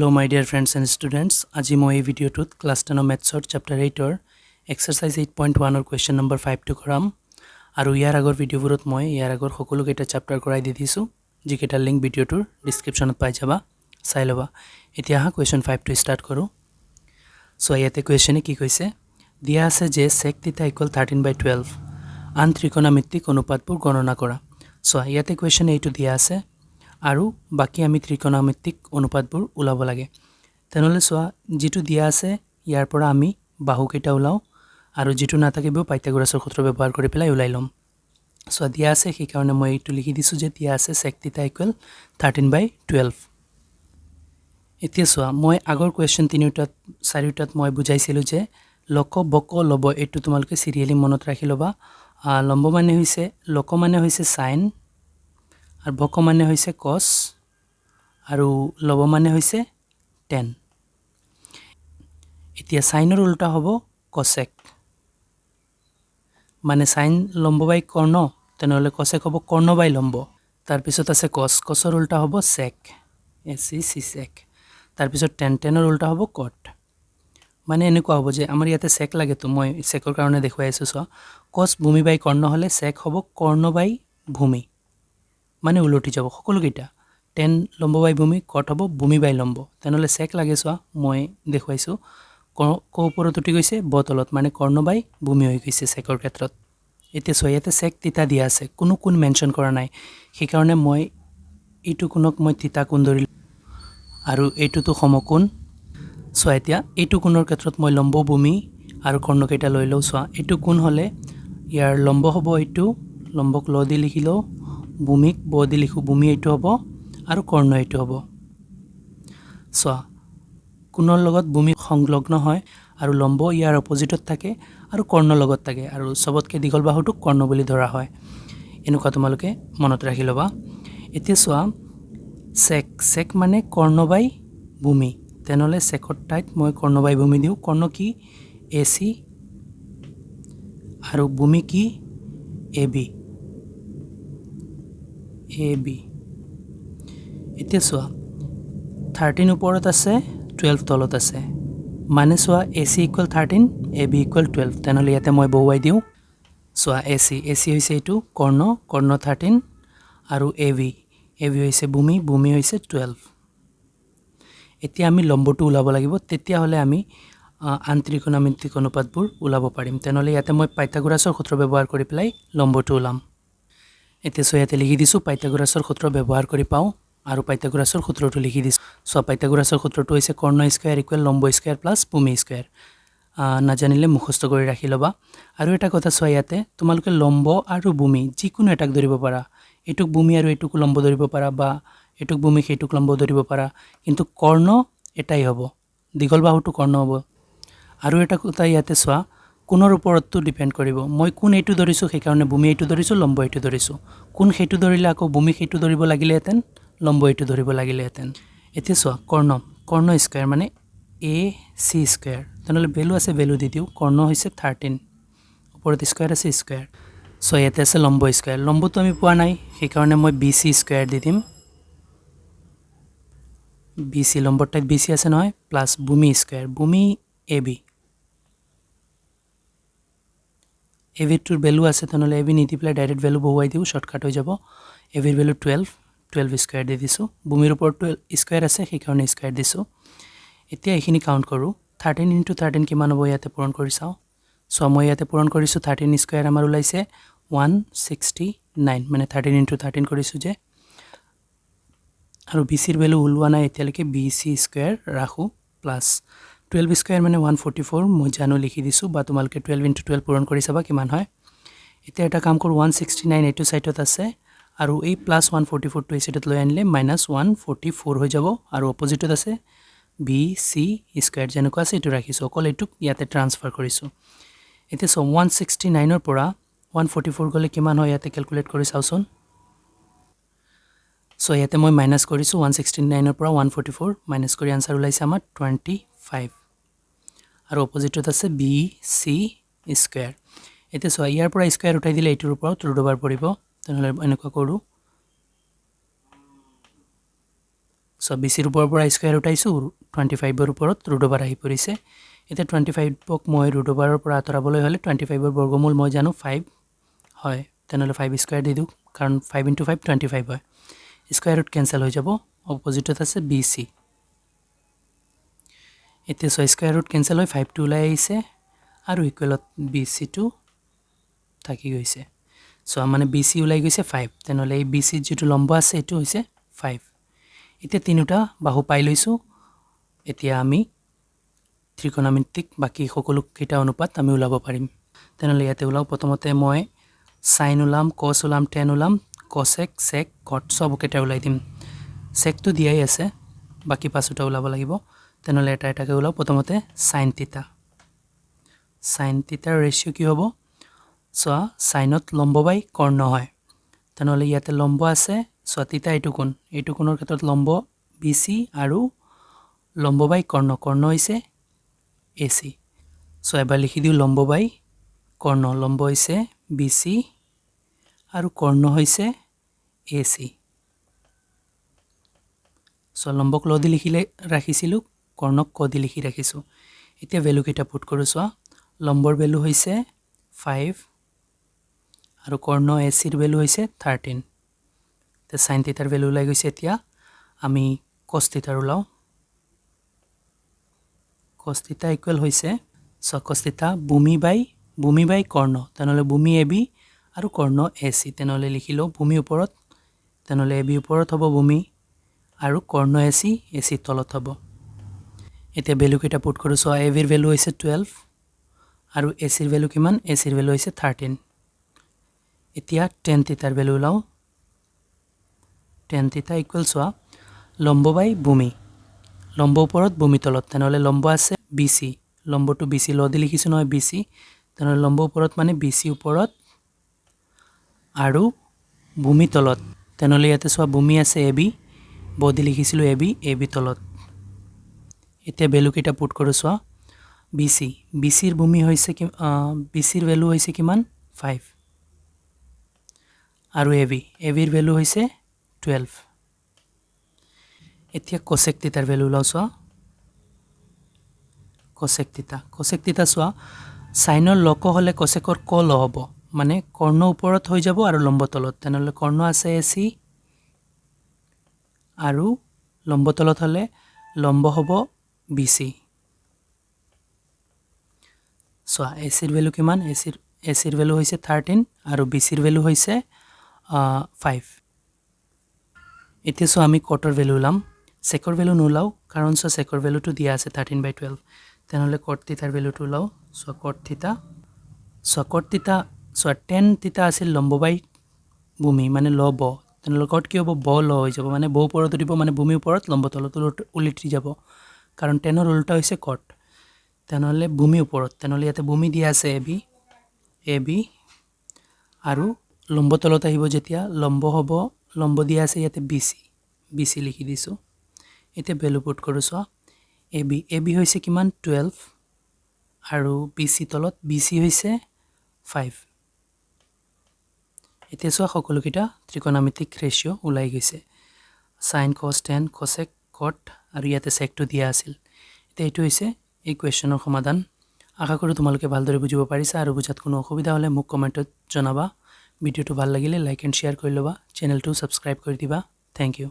Hello my dear friends and students. Aji moi ei video tut class 10 maths chapter 8 or exercise 8.1 or question number 5 to koram. Aru yar agor video burot moi yar agor hokolo keita chapter korai di disu. Ji keita link video tur description ot pai jaba. Sai loba. Etia ha question 5 to start koru. So ayate question e ki koise? Dia ase je sec theta equal 13/12. An trigonometric অনুপাতবোৰ গণনা কৰা. So ayate question এইটো দিয়া আছে. আৰু বাকি আমি ত্ৰিকোণমিতিক অনুপাতবোৰ উলাব লাগে তেনলে সোয়া যেটো দিয়া আছে ইয়াৰ পৰা আমি বাহু কেটা উলাও আৰু যেটো না থাকিব পাইথাগোৰাছৰ সূত্ৰ ব্যৱহাৰ কৰি পেলাই উলাই লম সোয়া দিয়া আছে সেই কাৰণে মই এইটো লিখি দিছো যে দিয়া আছে sec θ = 13/12 এতিয়া সোয়া মই আগৰ কোৱেশ্চন তিনিটাত চাৰিটাত মই বুজাইছিলো যে লক বক লব এটো তোমালকে সিৰিয়ালি মনত ৰাখি লবা লম্ব মানে হৈছে লক মানে হৈছে sin আৰ বক মানে হইছে cos আৰু লব মানে হইছে tan এতিয়া সাইনৰ উল্টা হ'ব cosec মানে sin লম্ব বাই কৰ্ণ তেনহলে cosec হ'ব কৰ্ণ বাই লম্ব তাৰ পিছত আছে cos cosৰ উল্টা হ'ব sec sec sec তাৰ পিছত tan tanৰ উল্টা হ'ব cot মানে এনেকুৱা হ'ব যে আমাৰ ইয়াতে sec লাগে তো মই secৰ কাৰণে দেখুৱাই আছো সো cos ভূমি বাই কর্ণ হলে sec হ'ব কর্ণ বাই ভূমি মানে উলটি যাব সকলো গিটা 10 লম্ব বাই ভূমি কট হ'ব ভূমি বাই লম্ব তেনলে sec লাগে সোয়া মই দেখুৱাইছো কো ওপৰত উঠি গৈছে বতলত মানে কৰ্ণ বাই ভূমি হৈ গৈছে secৰ ক্ষেত্ৰত এতে সোয়াতে sec থিতা দিয়া আছে কোনো কোন মেনশন কৰা নাই সেই কাৰণে মই এইটো কোনক মই থিতা কোণ ধৰিল আৰু এইটোটো সমকোণ সোয়া এতিয়া এইটো কোণৰ ক্ষেত্ৰত মই লম্ব ভূমি আৰু কৰ্ণ কেটা লৈ লও সোয়া এইটো কোণ হলে ইয়াৰ লম্ব হ'ব এইটো লম্বক ল দি লিখিলো ভূমিক ব দি লিখু ভূমি এইটো হ'ব আৰু কৰ্ণ এইটো হ'ব সোয়া কোণৰ লগত ভূমি সংলগ্ন হয় আৰু লম্ব ইয়াৰ অপোজিটত থাকে আৰু কৰ্ণ লগত থাকে আৰু সবতকে দীঘল বাহুটো কৰ্ণ বুলি ধৰা হয় এনেকুৱা তোমালোকে মনত ৰাখি লবা এতিয়া সোয়া sec sec মানে কৰ্ণ বাই ভূমি তেনলে secৰ ঠাইত মই কৰ্ণ বাই ভূমি দিও কৰ্ণ কি AC আৰু ভূমি কি AB AB এতিয়া সোয়া 13 ওপৰত আছে 12 তলত আছে মানে সোয়া AC = 13 AB = 12 তেনলে ইয়াতে মই বহুৱাই দিও সোয়া AC হৈছে এটো কৰ্ণ কৰ্ণ 13 আৰু AB হৈছে ভূমি ভূমি হৈছে 12 এতিয়া আমি লম্বটো উলাব লাগিব তেতিয়া হলে আমি আন্তৰিকোণমিতিক অনুপাতবোৰ উলাব পাৰিম তেনলে ইয়াতে মই পাইথাগোৰাছৰ সূত্ৰ ব্যৱহাৰ কৰি পেলাই লম্বটো উলাম এতিয়া সোয়াতে লিখি দিছো পাইথাগোৰাছৰ সূত্ৰ ব্যৱহাৰ কৰি পাও আৰু পাইথাগোৰাছৰ সূত্ৰটো লিখি দিছো সো পাইথাগোৰাছৰ সূত্ৰটো হৈছে কৰ্ণ স্কয়াৰ = লম্ব স্কয়াৰ + ভূমি স্কয়াৰ না জানিলে মুখস্থ কৰি ৰাখি লবা আৰু এটা কথা সোয়াতে তোমালোকে লম্ব আৰু ভূমি যিকোনো এটাক ধৰিব পাৰা এটুক ভূমি আৰু এটুক লম্ব ধৰিব পাৰা বা এটুক ভূমি হেটুক লম্ব ধৰিব পাৰা কিন্তু কৰ্ণ এটাই হ'ব দীঘল বাহুটো কৰ্ণ হ'ব আৰু এটা কথা ইয়াতে সোয়া কোনৰ ওপৰতটো ডিপেন্ড কৰিব মই কোন এইটো ধৰিছো সেই কাৰণে ভূমি এইটো ধৰিছো লম্ব এইটো ধৰিছো কোন হেতু ধৰিলে আকৌ ভূমি হেতু ধৰিব লাগিলেহেতেন লম্ব এইটো ধৰিব লাগিলেহেতেন এতিয়া সোয়া কৰ্ণ স্কয়াৰ মানে AC স্কয়াৰ তেনলে ভ্যালু আছে ভ্যালু দি দিও কৰ্ণ হৈছে 13 ওপৰত স্কয়াৰ আছে স্কয়াৰ সো ইয়াতে আছে লম্ব স্কয়াৰ লম্বটো আমি পোৱা নাই সেই কাৰণে মই BC স্কয়াৰ দি দিম BC লম্বৰ ঠাইত BC আছে নহয় প্লাস ভূমি স্কয়াৰ ভূমি AB AB টোৰ ভ্যালু আছে তেনলে AB নিদি প্লাই ডাইৰেক্ট ভ্যালু বহুৱাই দিও শৰ্টকাট হৈ যাব AB ৰ ভ্যালু 12 স্কয়াৰ দি দিছো ভূমিৰ ওপৰত স্কয়াৰ আছে সেই কাৰণে স্কয়াৰ দিছো এতিয়া এখিনি কাউন্ট কৰো 13 * 13 কিমান হ'ব ইয়াতে পূৰণ কৰি চাও সো মই ইয়াতে পূৰণ কৰিছো 13 স্কয়াৰ আমাৰ ওলাইছে 169 মানে 13 * 13 কৰিছো যে আৰু BC ৰ ভ্যালু উলৱা নাই এতিয়ালৈকে BC স্কয়াৰ ৰাখো প্লাস 12 স্কয়ার মানে 144 মই জানো লিখি দিছো বা তোমালকে 12 * 12 পূৰণ কৰি চাবা কিমান হয় এতিয়া এটা কাম কৰো 169 এইটো সাইডত আছে আৰু এই প্লাস 144 টো এই সাইডত লৈ আনিলে -144 হৈ যাব আৰু অপোজিটত আছে BC স্কয়াৰ যেনেকৈ আছে এটো ৰাখিছো অকল এটো ইয়াতে ট্ৰান্সফাৰ কৰিছো এতিয়া 169 ৰ পৰা 144 গলে কিমান হয় ইয়াতে ক্যালকুলেট কৰি চাওচোন সো ইয়াতে মই মাইনাস কৰিছো 169 ৰ পৰা 144 মাইনাস কৰি আনসাৰ ওলাইছে আমাৰ 25 আৰু অপোজিটত আছে BC স্কয়াৰ এতে সো ইয়াৰ পৰা স্কয়াৰ উঠাই দিলে এইটোৰ ওপৰত ৰুট ওভাৰ পৰিব তেনলে এনেকুৱা কৰো সো BC ৰ ওপৰৰ পৰা স্কয়াৰ ৰুট আইছো 25 ৰ ওপৰত ৰুট ওভাৰ আহি পৰিছে এতিয়া 25 ক মই ৰুট ওভাৰৰ পৰা আতৰাবলৈ হলে 25 ৰ বৰ্গমূল মই জানো 5 হয় তেনেহলে 5 স্কয়াৰ দি দিও কাৰণ 5 * 5 25 হয় স্কয়াৰ ৰুট কেনসেল হৈ যাব অপজিটত আছে BC এতিয়া সো স্কয়াৰ ৰুট কেনসেল হৈ 5 টো ওলাই আহিছে আৰু ইকুৱেলত BC টো থাকি গৈছে সো মানে BC ওলাই গৈছে 5 তেনেহলে এই BC যেটো লম্ব আছে এটো হৈছে 5 এতিয়া তিনিটা বাহু পাই লৈছো এতিয়া আমি ত্ৰিকোণমিতিক বাকি সকলো কেইটা অনুপাত আমি উলাব পাৰিম তেনেহলে ইয়াতে উলাও প্ৰথমতে মই sin উলাম cos উলাম tan উলাম cosec sec cot সব কেইটা উলাই দিম sec টো দিয়াই আছে বাকি পাঁচটা উলাব লাগিব তেনেহলে এটা এটাকে উলাও প্ৰথমতে sin থিটা ৰেশিও কি হ'ব সো সাইনত লম্ব বাই কৰ্ণ হয় তেনেহলে ইয়াতে লম্ব আছে সো থিটা এইটো কোণৰ ক্ষেত্ৰত লম্ব BC আৰু লম্ব বাই কৰ্ণ হৈছে AC সো এবাৰ লিখি দিও লম্ব বাই কৰ্ণ লম্ব হৈছে BC আৰু কৰ্ণ হৈছে AC সো লম্বক ল দি লিখিলে ৰাখিছিলো কৰ্ণক ক দি লিখি ৰাখিছো এতিয়া ভ্যালু কেইটা পুট কৰো সো লম্বৰ ভ্যালু হৈছে 5 আৰু কৰ্ণ AC ৰ ভ্যালু হৈছে 13 তে sin থিটাৰ ভ্যালু ওলাই গৈছে এতিয়া আমি cos থিটাৰ উলাও cos থিটা ইকুৱেল হৈছে সো cos থিটা ভূমি বাই কৰ্ণ তেনেহলে ভূমি AB আৰু কৰ্ণ AC তেনেহলে লিখিলো ভূমি ওপৰত তেনেহলে AB ওপৰত হ'ব ভূমি আৰু কৰ্ণ AC তলত হ'ব এতিয়া ভ্যালু কেইটা পুট কৰো সো AB ৰ ভ্যালু হৈছে 12 আৰু AC ৰ ভ্যালু কিমান AC ৰ ভ্যালু হৈছে 13 এতিয়া tan থিটাৰ ভ্যালু লাও tan থিটা ইকুৱেল সো লম্ব বাই ভূমি লম্ব ওপৰত ভূমি তলত তেনেহলে লম্ব আছে BC লম্বটো BC ল দি লিখিছো নহয় BC তেনেহলে লম্ব ওপৰত মানে BC ওপৰত আৰু ভূমি তলত তেনেহলে ইয়াতে সো ভূমি আছে AB ব দি লিখিছিলো AB তলত এতিয়া ভ্যালু কেইটা পুট কৰো সো BC ৰ ভূমি হৈছে BC ৰ ভ্যালু হৈছে কিমান 5 আৰু AB ৰ ভ্যালু হৈছে 12 এতিয়া cosec থিটাৰ ভ্যালু লাও সো cosec থিটা সো সাইনৰ লক হলে cosecৰ ক ল হ'ব মানে কৰ্ণ ওপৰত হৈ যাব আৰু লম্ব তলত তেনেহলে কৰ্ণ আছে AC আৰু লম্ব তলত হলে লম্ব হ'ব BC সো AC ৰ ভ্যালু কিমান AC ৰ ভ্যালু হৈছে 13 আৰু BC ৰ ভ্যালু হৈছে 5 এতিয়া সো আমি কটৰ ভ্যালু লাম সেকৰ ভ্যালু নোলাও কাৰণ সো সেকৰ ভ্যালুটো দিয়া আছে 13/12 তেনেহলে cot থিটাৰ ভ্যালুটো লাও সো cot থিটা সো tan থিটা আছিল লম্ব বাই ভূমি মানে লব তেনেহলে cot কি হ'ব ব ল হৈ যাব মানে বো ওপৰত দিব মানে ভূমি ওপৰত লম্ব তলত উলটি যাব কাৰণ tan ৰ উল্টা হৈছে cot তেনেহলে ভূমি ওপৰত তেনেহলে ইয়াতে ভূমি দিয়া আছে AB আৰু লম্ব তলত আহিব যেতিয়া লম্ব হ'ব লম্ব দিয়া আছে ইয়াতে BC লিখি দিছো এতিয়া ভ্যালু পুট কৰো সো AB হৈছে কিমান 12 আৰু BC তলত BC হৈছে 5 এতিয়া সো সকলো কিটা ত্ৰিকোণমিতিক ৰেশিও ওলাই গৈছে sin cos tan cosec cot আৰু ইয়াতে sec টো দিয়া আছিল এতিয়া এটো হৈছে এই কোৱেশ্চনৰ সমাধান আশা কৰো তোমালোকে ভালদৰে বুজিব পাৰিছা আৰু বুজাত কোনো অসুবিধা হলে মোক কমেন্টত জনাবা ভিডিওটো ভাল লাগিলে লাইক এণ্ড শেয়াৰ কৰি লবা চেনেলটো সাবস্ক্ৰাইব কৰি দিবা থ্যাংক ইউ